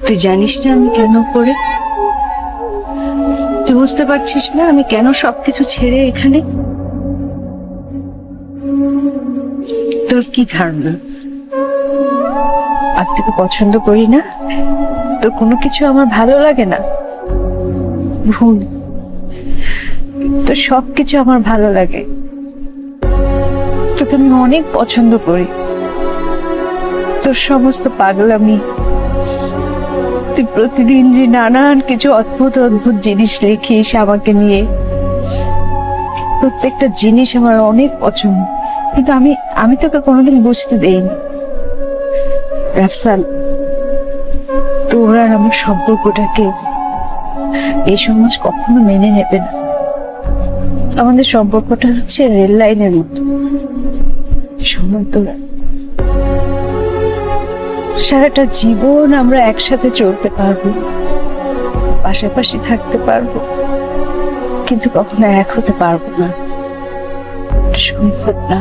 তুই জানিস না আমি কেন করে? তুই বুঝতে পারছিস না আমি কেন সবকিছু ছেড়ে এখানে? তোর কি ধারণা আমি তোকে পছন্দ করি না? তোর কোনো কিছু আমার ভালো লাগে না? ভুল। তোর সবকিছু আমার ভালো লাগে। তোকে আমি অনেক পছন্দ করি। তোর সমস্ত পাগলামি, তুই প্রতিদিন যে নানান কিছু অদ্ভুত অদ্ভুত জিনিস লিখিস আমাকে নিয়ে, প্রত্যেকটা জিনিস আমার অনেক পছন্দ, কিন্তু আমি তোকে কোনোদিন বুঝতে দেইনি। রাফসান, তোর আর আমার সম্পর্কটাকে এই সমাজ কখনো মেনে নেবে না। আমাদের সম্পর্কটা হচ্ছে রেল লাইনের মতো। সময় তোরা সারাটা জীবন আমরা একসাথে চলতে পারবো, পাশাপাশি থাকতে পারবো, কিন্তু কখনো এক হতে পারবো না। সম্ভব না।